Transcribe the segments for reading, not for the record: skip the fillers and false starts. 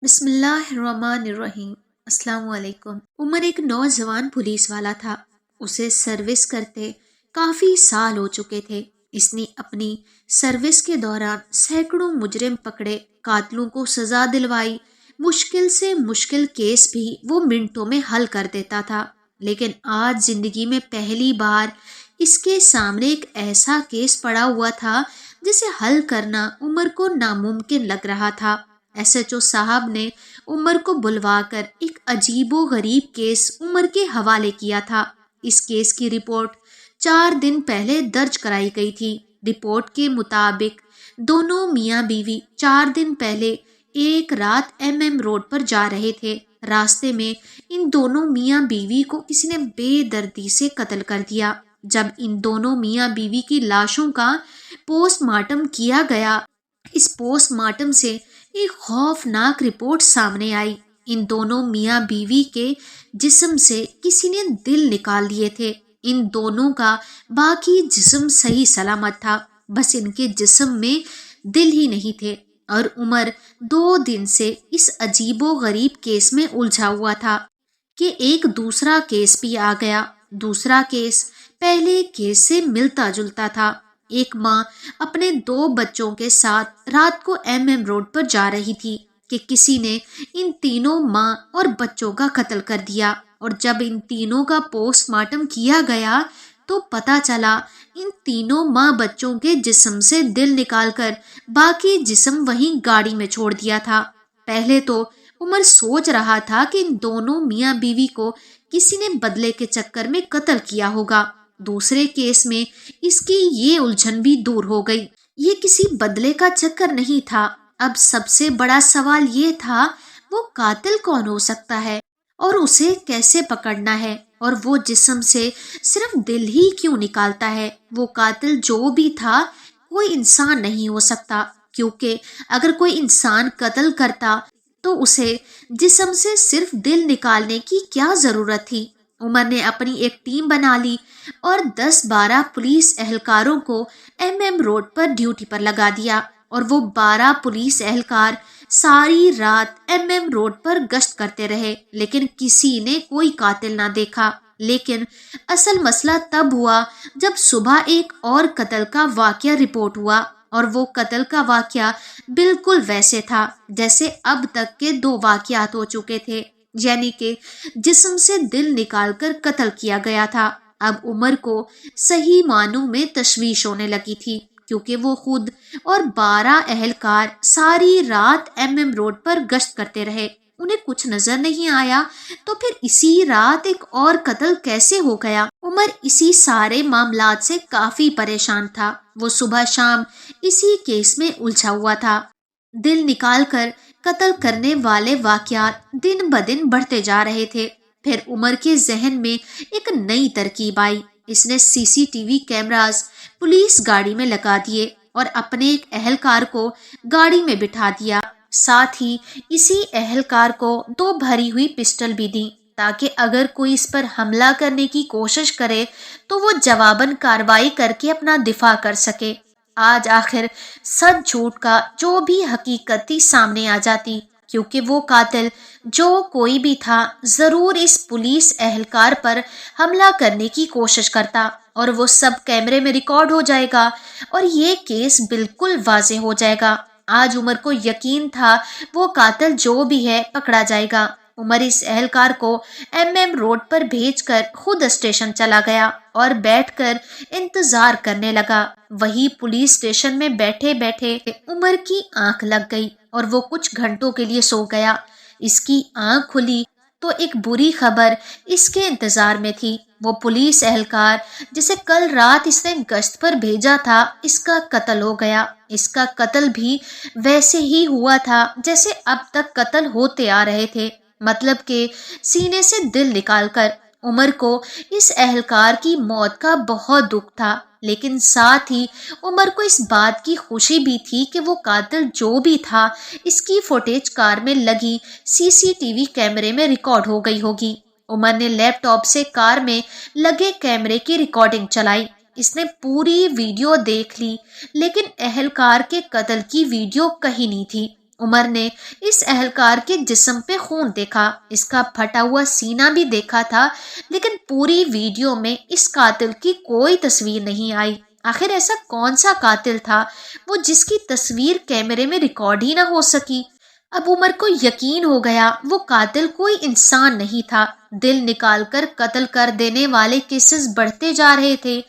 بسم اللہ الرحمن الرحیم۔ السلام علیکم۔ عمر ایک نوجوان پولیس والا تھا۔ اسے سروس کرتے کافی سال ہو چکے تھے۔ اس نے اپنی سروس کے دوران سینکڑوں مجرم پکڑے، قاتلوں کو سزا دلوائی، مشکل سے مشکل کیس بھی وہ منٹوں میں حل کر دیتا تھا۔ لیکن آج زندگی میں پہلی بار اس کے سامنے ایک ایسا کیس پڑا ہوا تھا جسے حل کرنا عمر کو ناممکن لگ رہا تھا۔ ایس ایچ او صاحب نے عمر کو بلوا کر ایک عجیب و غریب کیس عمر کے حوالے کیا تھا۔ اس کیس کی رپورٹ 4 دن پہلے درج کرائی گئی تھی۔ رپورٹ کے مطابق دونوں میاں بیوی 4 دن پہلے ایک رات ایم روڈ پر جا رہے تھے۔ راستے میں ان دونوں میاں بیوی کو کسی نے بے دردی سے قتل کر دیا۔ جب ان دونوں میاں بیوی کی لاشوں کا پوسٹ مارٹم کیا گیا، اس پوسٹ مارٹم سے ایک خوفناک رپورٹ سامنے آئی۔ ان دونوں میاں بیوی کے جسم سے کسی نے دل نکال لیے تھے۔ ان دونوں کا باقی جسم صحیح سلامت تھا، بس ان کے جسم میں دل ہی نہیں تھے۔ اور عمر 2 دن سے اس عجیب و غریب کیس میں الجھا ہوا تھا کہ ایک دوسرا کیس بھی آ گیا۔ دوسرا کیس پہلے کیس سے ملتا جلتا تھا۔ ایک ماں اپنے 2 بچوں کے ساتھ رات کو ایم روڈ پر جا رہی تھی کہ کسی نے ان تینوں ماں اور بچوں کا قتل کر دیا۔ اور جب ان تینوں کا پوسٹ مارٹم کیا گیا تو پتہ چلا ان تینوں ماں بچوں کے جسم سے دل نکال کر باقی جسم وہیں گاڑی میں چھوڑ دیا تھا۔ پہلے تو عمر سوچ رہا تھا کہ ان دونوں میاں بیوی کو کسی نے بدلے کے چکر میں قتل کیا ہوگا۔ دوسرے کیس میں اس کی یہ الجھن بھی دور ہو گئی۔ یہ کسی بدلے کا چکر نہیں تھا۔ اب سب سے بڑا سوال یہ تھا، وہ قاتل کون ہو سکتا ہے اور اسے کیسے پکڑنا ہے، اور وہ جسم سے صرف دل ہی کیوں نکالتا ہے۔ وہ قاتل جو بھی تھا کوئی انسان نہیں ہو سکتا، کیونکہ اگر کوئی انسان قتل کرتا تو اسے جسم سے صرف دل نکالنے کی کیا ضرورت تھی۔ عمر نے اپنی ایک ٹیم بنا لی اور 10-12 پولیس اہلکاروں کو ایم روڈ پر ڈیوٹی پر لگا دیا، اور وہ 12 پولیس اہلکار ساری رات ایم روڈ پر گشت کرتے رہے، لیکن کسی نے کوئی قاتل نہ دیکھا۔ لیکن اصل مسئلہ تب ہوا جب صبح ایک اور قتل کا واقعہ رپورٹ ہوا، اور وہ قتل کا واقعہ بالکل ویسے تھا جیسے اب تک کے 2 واقعات ہو چکے تھے، یعنی کہ جسم سے دل نکال کر قتل کیا گیا تھا۔ اب عمر کو صحیح معنوں میں تشویش ہونے لگی تھی، کیونکہ وہ خود اور 12 اہلکار ساری رات ایم روڈ پر گشت کرتے رہے، انہیں کچھ نظر نہیں آیا، تو پھر اسی رات ایک اور قتل کیسے ہو گیا؟ عمر اسی سارے معاملات سے کافی پریشان تھا۔ وہ صبح شام اسی کیس میں الجھا ہوا تھا۔ دل نکال کر قتل کرنے والے واقعات دن بدن بڑھتے جا رہے تھے۔ پھر عمر کے ذہن میں ایک نئی ترکیب آئی۔ اس نے C C T V cameras police گاڑی میں لگا دیے اور اپنے ایک اہلکار کو گاڑی میں بٹھا دیا۔ ساتھ ہی اسی اہلکار کو 2 بھری ہوئی پسٹل بھی دیں، تاکہ اگر کوئی اس پر حملہ کرنے کی کوشش کرے تو وہ جواباً کارروائی کر کے اپنا دفاع کر سکے۔ آج آخر سچ جھوٹ کا جو بھی حقیقت تھی سامنے آ جاتی، کیونکہ وہ قاتل جو کوئی بھی تھا ضرور اس پولیس اہلکار پر حملہ کرنے کی کوشش کرتا، اور وہ سب کیمرے میں ریکارڈ ہو جائے گا اور یہ کیس بالکل واضح ہو جائے گا۔ آج عمر کو یقین تھا وہ قاتل جو بھی ہے پکڑا جائے گا۔ عمر اس اہلکار کو ایم روڈ پر بھیج کر خود اسٹیشن چلا گیا اور بیٹھ کر انتظار کرنے لگا۔ وہی پولیس اسٹیشن میں بیٹھے بیٹھے عمر کی آنکھ لگ گئی اور وہ کچھ گھنٹوں کے لیے سو گیا۔ اس کی آنکھ کھلی تو ایک بری خبر اس کے انتظار میں تھی۔ وہ پولیس اہلکار جسے کل رات اس نے گشت پر بھیجا تھا، اس کا قتل ہو گیا۔ اس کا قتل بھی ویسے ہی ہوا تھا جیسے اب تک قتل ہوتے آ رہے تھے، مطلب کہ سینے سے دل نکال کر۔ عمر کو اس اہلکار کی موت کا بہت دکھ تھا، لیکن ساتھ ہی عمر کو اس بات کی خوشی بھی تھی کہ وہ قاتل جو بھی تھا اس کی فوٹیج کار میں لگی سی سی ٹی وی کیمرے میں ریکارڈ ہو گئی ہوگی۔ عمر نے لیپ ٹاپ سے کار میں لگے کیمرے کی ریکارڈنگ چلائی۔ اس نے پوری ویڈیو دیکھ لی، لیکن اہلکار کے قتل کی ویڈیو کہیں نہیں تھی۔ عمر نے اس اہلکار کے جسم پہ خون دیکھا، اس کا پھٹا ہوا سینہ بھی دیکھا تھا، لیکن پوری ویڈیو میں اس قاتل کی کوئی تصویر نہیں آئی۔ آخر ایسا کون سا قاتل تھا وہ جس کی تصویر کیمرے میں ریکارڈ ہی نہ ہو سکی؟ اب عمر کو یقین ہو گیا وہ قاتل کوئی انسان نہیں تھا، دل نکال کر قتل کر دینے والے کیسز بڑھتے جا رہے تھے۔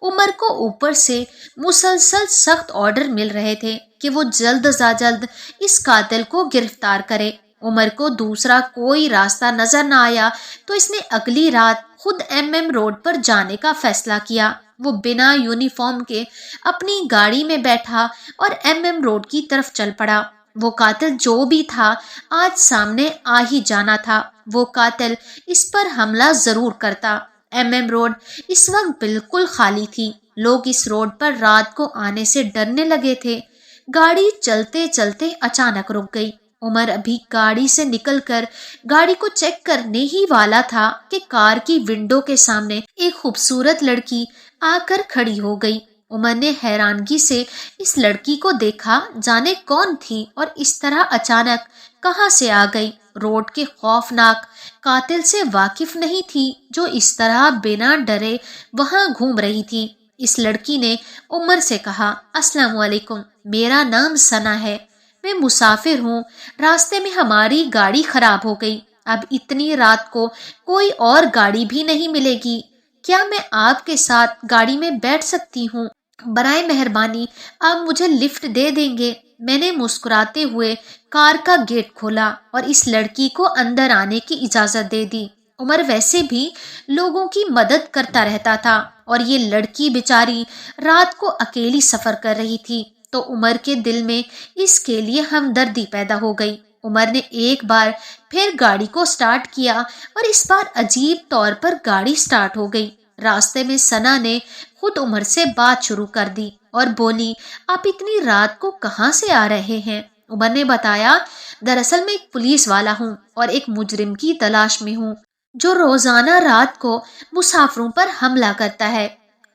عمر کو اوپر سے مسلسل سخت آرڈر مل رہے تھے کہ وہ جلد از جلد اس قاتل کو گرفتار کرے۔ عمر کو دوسرا کوئی راستہ نظر نہ آیا تو اس نے اگلی رات خود ایم روڈ پر جانے کا فیصلہ کیا۔ وہ بنا یونیفارم کے اپنی گاڑی میں بیٹھا اور ایم روڈ کی طرف چل پڑا۔ وہ قاتل جو بھی تھا آج سامنے آ ہی جانا تھا، وہ قاتل اس پر حملہ ضرور کرتا۔ ایم روڈ اس وقت بالکل خالی تھی، لوگ اس روڈ پر رات کو آنے سے ڈرنے لگے تھے۔ گاڑی چلتے چلتے اچانک رک گئی۔ عمر ابھی گاڑی سے نکل کر گاڑی کو چیک کرنے ہی والا تھا کہ کار کی ونڈو کے سامنے ایک خوبصورت لڑکی آ کر کھڑی ہو گئی۔ عمر نے حیرانگی سے اس لڑکی کو دیکھا، جانے کون تھی اور اس طرح اچانک کہاں سے آ گئی۔ روڈ کے خوفناک قاتل سے واقف نہیں تھی جو اس طرح بنا ڈرے وہاں گھوم رہی تھی۔ اس لڑکی نے عمر سے کہا، السلام علیکم، میرا نام ثنا ہے، میں مسافر ہوں، راستے میں ہماری گاڑی خراب ہو گئی، اب اتنی رات کو کوئی اور گاڑی بھی نہیں ملے گی، کیا میں آپ کے ساتھ گاڑی میں بیٹھ سکتی ہوں؟ برائے مہربانی آپ مجھے لفٹ دے دیں گے؟ میں نے مسکراتے ہوئے کار کا گیٹ کھولا اور اس لڑکی کو اندر آنے کی اجازت دے دی۔ عمر ویسے بھی لوگوں کی مدد کرتا رہتا تھا اور یہ لڑکی بیچاری رات کو اکیلی سفر کر رہی تھی تو عمر کے دل میں اس کے لیے ہمدردی پیدا ہو گئی۔ عمر نے ایک بار پھر گاڑی کو سٹارٹ کیا اور اس بار عجیب طور پر گاڑی سٹارٹ ہو گئی۔ راستے میں ثنا نے خود عمر سے بات شروع کر دی اور بولی، آپ اتنی رات کو کہاں سے آ رہے ہیں؟ عمر نے بتایا، دراصل میں ایک پولیس والا ہوں اور ایک مجرم کی تلاش میں ہوں جو روزانہ رات کو مسافروں پر حملہ کرتا ہے۔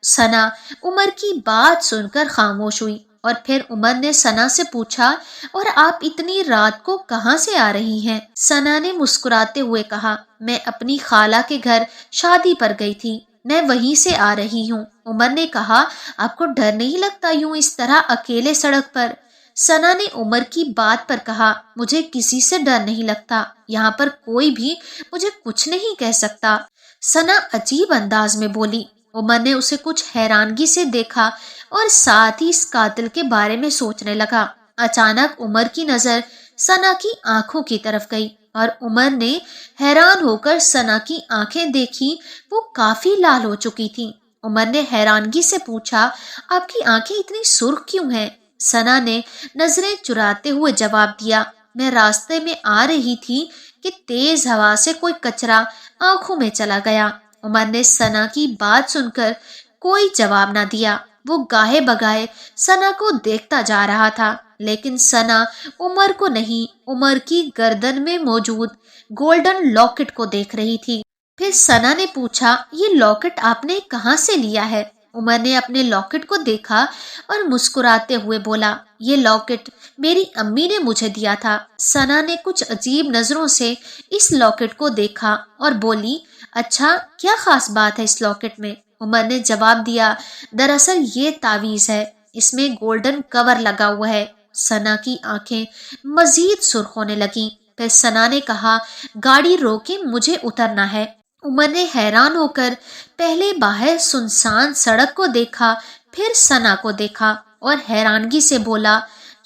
ثنا عمر کی بات سن کر خاموش ہوئی اور پھر عمر نے ثنا سے پوچھا، اور آپ اتنی رات کو کہاں سے آ رہی ہیں؟ ثنا نے مسکراتے ہوئے کہا، میں اپنی خالہ کے گھر شادی پر گئی تھی، میں وہیں سے آ رہی ہوں۔ عمر نے کہا، آپ کو ڈر نہیں لگتا یوں اس طرح اکیلے سڑک پر؟ ثنا نے عمر کی بات پر کہا، مجھے کسی سے ڈر نہیں لگتا، یہاں پر کوئی بھی مجھے کچھ نہیں کہہ سکتا۔ ثنا عجیب انداز میں بولی۔ عمر نے اسے کچھ حیرانگی سے دیکھا اور ساتھ ہی اس قاتل کے بارے میں سوچنے لگا۔ اچانک عمر کی نظر ثنا کی آنکھوں کی طرف گئی اور عمر نے حیران ہو کر ثنا کی آنکھیں دیکھی، وہ کافی لال ہو چکی تھیں۔ عمر نے حیرانگی سے پوچھا، آپ کی آنکھیں اتنی سرخ کیوں ہیں؟ ثنا نے نظریں چراتے ہوئے جواب دیا، میں راستے میں آ رہی تھی کہ تیز ہوا سے کوئی کچرا آنکھوں میں چلا گیا۔ عمر نے ثنا کی بات سن کر کوئی جواب نہ دیا، وہ گاہے بگاہے ثنا کو دیکھتا جا رہا تھا، لیکن ثنا عمر کو نہیں، عمر کی گردن میں موجود گولڈن لاکٹ کو دیکھ رہی تھی۔ پھر ثنا نے پوچھا، یہ لاکٹ آپ نے کہاں سے لیا ہے؟ عمر نے اپنے لاکٹ کو دیکھا اور مسکراتے ہوئے بولا، یہ لاکٹ میری امی نے مجھے دیا تھا۔ ثنا نے کچھ عجیب نظروں سے اس لاکٹ کو دیکھا اور بولی، اچھا کیا خاص بات ہے اس لاکٹ میں؟ عمر نے جواب دیا، دراصل یہ تعویذ ہے، اس میں گولڈن کور لگا ہوا ہے۔ ثنا کی آنکھیں مزید سرخ ہونے لگیں۔ پھر ثنا نے کہا، گاڑی روکے، مجھے اترنا ہے۔ عمر نے حیران ہو کر پہلے باہر سنسان سڑک کو دیکھا، پھر ثنا کو دیکھا اور حیرانگی سے بولا،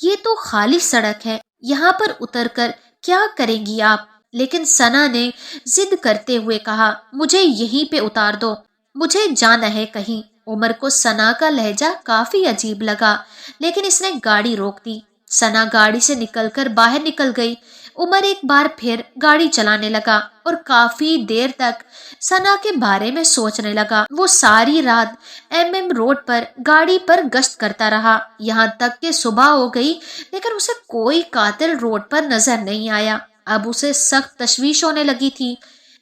یہ تو خالی سڑک ہے، یہاں پر اتر کر کیا کریں گی آپ؟ لیکن ثنا نے ضد کرتے ہوئے کہا، مجھے یہیں پہ اتار دو، مجھے جانا ہے کہیں۔ عمر کو ثنا کا لہجہ کافی عجیب لگا، لیکن اس نے گاڑی روک دی۔ ثنا گاڑی سے نکل کر باہر نکل گئی۔ عمر ایک بار پھر گاڑی چلانے لگا اور کافی دیر تک ثنا کے بارے میں سوچنے لگا۔ وہ ساری رات ایم روڈ پر گاڑی پر گشت کرتا رہا، یہاں تک کہ صبح ہو گئی، لیکن اسے کوئی قاتل روڈ پر نظر نہیں آیا۔ اب اسے سخت تشویش ہونے لگی تھی۔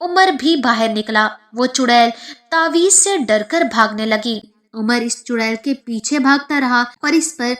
عمر بھی باہر نکلا۔ وہ چڑیل تعویذ سے ڈر کر بھاگنے لگی۔ عمر اس چڑیل کے پیچھے بھاگتا رہا اور اس پر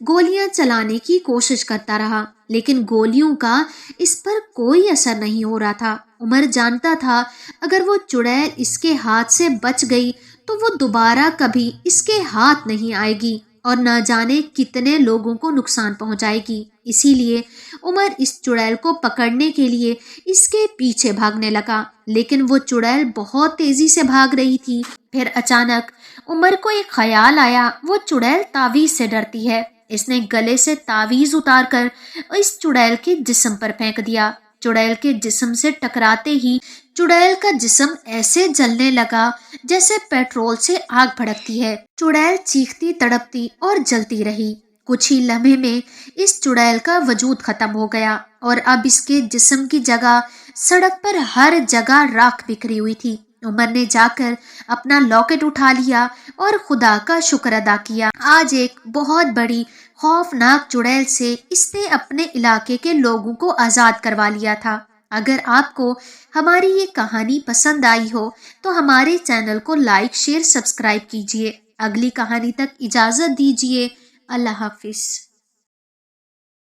گولیاں چلانے کی کوشش کرتا رہا، لیکن گولیوں کا اس پر کوئی اثر نہیں ہو رہا تھا۔ عمر جانتا تھا اگر وہ چڑیل اس کے ہاتھ سے بچ گئی تو وہ دوبارہ کبھی اس کے ہاتھ نہیں آئے گی اور نہ جانے کتنے لوگوں کو نقصان پہنچائے گی۔ اسی لیے عمر اس چڑیل کو پکڑنے کے لیے اس کے پیچھے بھاگنے لگا، لیکن وہ چڑیل بہت تیزی سے بھاگ رہی تھی۔ پھر اچانک عمر کو ایک خیال آیا، وہ چڑیل تعویذ سے ڈرتی ہے۔ اس نے گلے سے تعویذ اتار کر اس چڑیل کے جسم پر پھینک دیا۔ چڑیل کے جسم سے ٹکراتے ہی چڑیل کا جسم ایسے جلنے لگا جیسے پیٹرول سے آگ بھڑکتی ہے۔ چڑیل چیختی تڑپتی اور جلتی رہی۔ کچھ ہی لمحے میں اس چڑیل کا وجود ختم ہو گیا اور اب اس کے جسم کی جگہ سڑک پر ہر جگہ راکھ بکھری ہوئی تھی۔ عمر نے جا کر اپنا لاکٹ اٹھا لیا اور خدا کا شکر ادا کیا۔ آج ایک بہت بڑی خوفناک چڑیل سے اس نے اپنے علاقے کے لوگوں کو آزاد کروا لیا تھا۔ اگر آپ کو ہماری یہ کہانی پسند آئی ہو تو ہمارے چینل کو لائک، شیئر، سبسکرائب کیجیے۔ اگلی کہانی تک اجازت دیجیے۔ اللہ حافظ۔